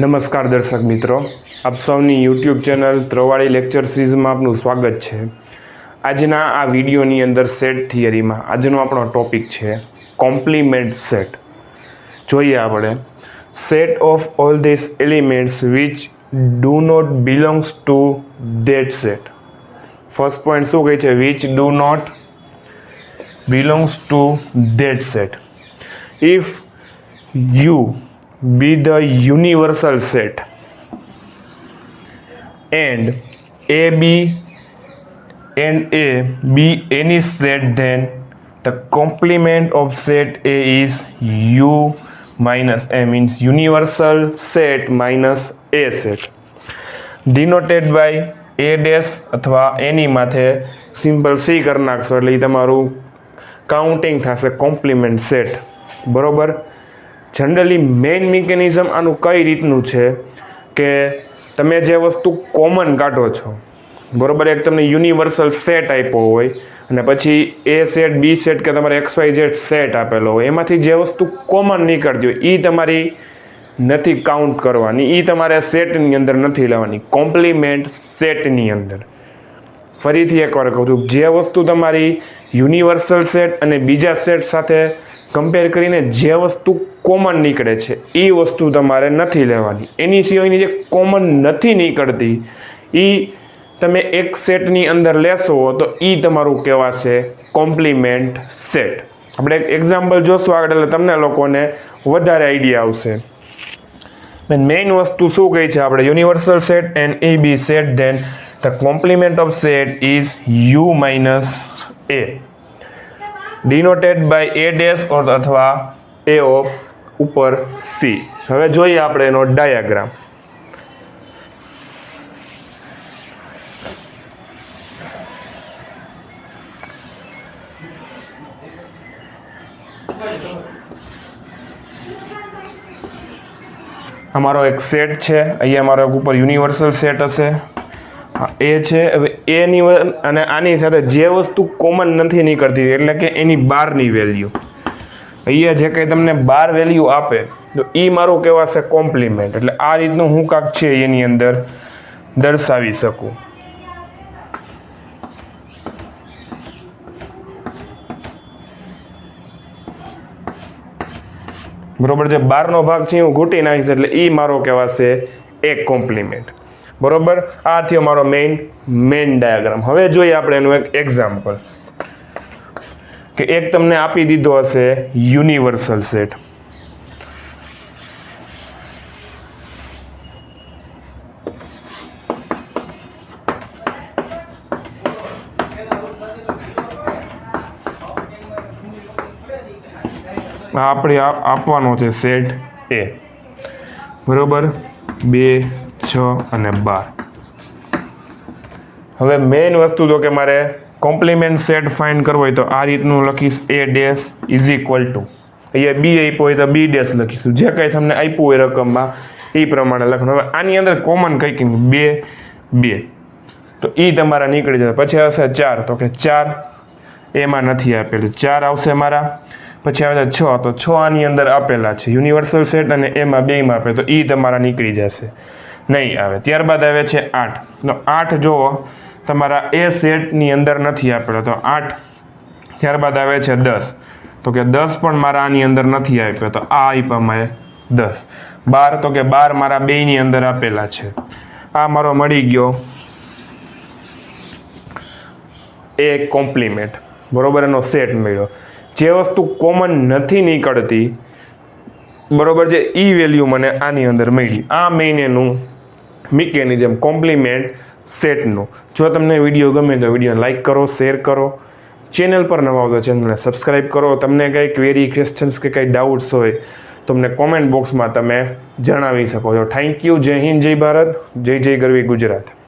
નમસ્કાર દર્શક મિત્રો, આપ સૌની યુટ્યુબ ચેનલ ત્રવાળી લેક્ચર સિરીઝમાં આપનું સ્વાગત છે। આજના આ વિડીયોની અંદર સેટ થિયરીમાં આજનો આપણો ટોપિક છે કોમ્પ્લિમેન્ટ સેટ। જોઈએ આપણે set of all this elements which do not belongs to that set. First point શું કહે છે? Which do not belongs to that set. If you be the universal set and A be any set, then the complement of set A is U minus A, means universal set minus A set, denoted by A dash अथवा any माथे simple C कर नाखशो એટલે તમારું counting થશે compliment set. બરોબર। Generally main mechanism આનું કઈ રીતનું છે કે તમે જે વસ્તુ કોમન કાઢો છો, બરોબર, એક તમને યુનિવર્સલ સેટ આપ્યો હોય અને પછી એ સેટ બી સેટ કે તમારે XYZ સેટ આપેલો હોય, એમાંથી જે વસ્તુ કોમન નીકળતી હોય એ તમારી નથી કાઉન્ટ કરવાની, એ તમારે સેટની અંદર નથી લેવાની, કોમ્પ્લિમેન્ટ સેટની અંદર। ફરીથી એકવાર કહું છું, જે વસ્તુ તમારી યુનિવર્સલ સેટ અને બીજા સેટ સાથે કમ્પેર કરીને જે વસ્તુ કોમન નીકળે છે એ વસ્તુ તમારે નથી લેવાની, એની સિવાયની જે કોમન નથી નીકળતી એ તમે એક સેટની અંદર લેશો તો એ તમારું કહેવાશે કોમ્પ્લિમેન્ટ સેટ। આપણે એક એક્ઝામ્પલ જોશું આગળ એટલે તમને લોકોને વધારે આઈડિયા આવશે। મેઇન વસ્તુ શું કહી છે આપણે? Universal set and A B set, then the complement of set is U minus A, denoted by A dash or અથવા A of ઉપર C। હવે જોઈએ આપણે એનો ડાયાગ્રામ। અમારો એક સેટ છે, અહીંયા અમારો એક ઉપર યુનિવર્સલ સેટ હશે, એ છે। હવે એની અને આની સાથે જે વસ્તુ કોમન નથી નીકળતી એટલે કે એની બહારની વેલ્યુ, અહીંયા જે કંઈ તમને બાર વેલ્યુ આપે તો એ મારું કહેવાશે કોમ્પ્લિમેન્ટ। એટલે આ રીતનું હું કાંક છે એની અંદર દર્શાવી શકું। બરોબર, જે બારનો ભાગ છે હું ઘૂંટી નાખીશ એટલે એ મારો કહેવાશે એક કોમ્પ્લિમેન્ટ। બરોબર, આ થયો મારો મેઇન ડાયાગ્રામ। હવે જોઈએ આપણે એનું એક એક્ઝામ્પલ કે એક તમને આપી દીધો હશે યુનિવર્સલ સેટ, આપણે આપવાનો છે સેટ એ, બરોબર, 2, 6 અને 12। હવે મેઇન વસ્તુ તો કે મારે કોમ્પ્લિમેન્ટ સેટ ફાઇન્ડ કરવો હોય તો આ રીતનું લખીશ, A dash is equal to, અહીંયા બી આપ્યો હોય તો બી ડેશ લખીશું, જે કંઈ તમને આપ્યું હોય રકમમાં એ પ્રમાણે લખવાનું। હવે આની અંદર કોમન કઈ કઈ 2, 2 તો એ તમારા નીકળી જશે। પછી આવશે 4 તો કે 4 એમાં નથી આપેલું, 4 આવશે મારા। પછી આવે છે 6 તો 6 આની અંદર આપેલા છે યુનિવર્સલ સેટ અને એમાં બેમાં આપે તો એ તમારા નીકળી જશે, નહીં આવે। ત્યારબાદ આવે છે 8 તો 8 જો તમારા એ સેટની અંદર નથી આપેલો તો 8। ત્યારબાદ આવે છે 10 તો કે 10 પણ મારા આની અંદર નથી આપ્યો તો આ આપ્યામાં 10। 12 તો કે 12 મારા બેયની અંદર આપેલા છે, આ મારો મળી ગયો એક કોમ્પ્લિમેન્ટ। બરોબર, એનો સેટ મળ્યો। જે વસ્તુ કોમન નથી નીકળતી, બરોબર, જે ઈ વેલ્યુ મને આની અંદર મળી। આ મેઇન એનું મિકેનિઝમ કોમ્પ્લિમેન્ટ સેટનું। જો તમને વિડીયો ગમે તો વિડીયો લાઇક કરો, શેર કરો, ચેનલ પર નવા આવો તો ચેનલને સબસ્ક્રાઈબ કરો। તમને કંઈ ક્વેરી, ક્વેશ્ચન્સ કે કંઈ ડાઉટ્સ હોય તો તમને કોમેન્ટ બોક્સમાં તમે જણાવી શકો છો। Thank you. જય હિન્દ, જય ભારત, જય જય ગરવી ગુજરાત।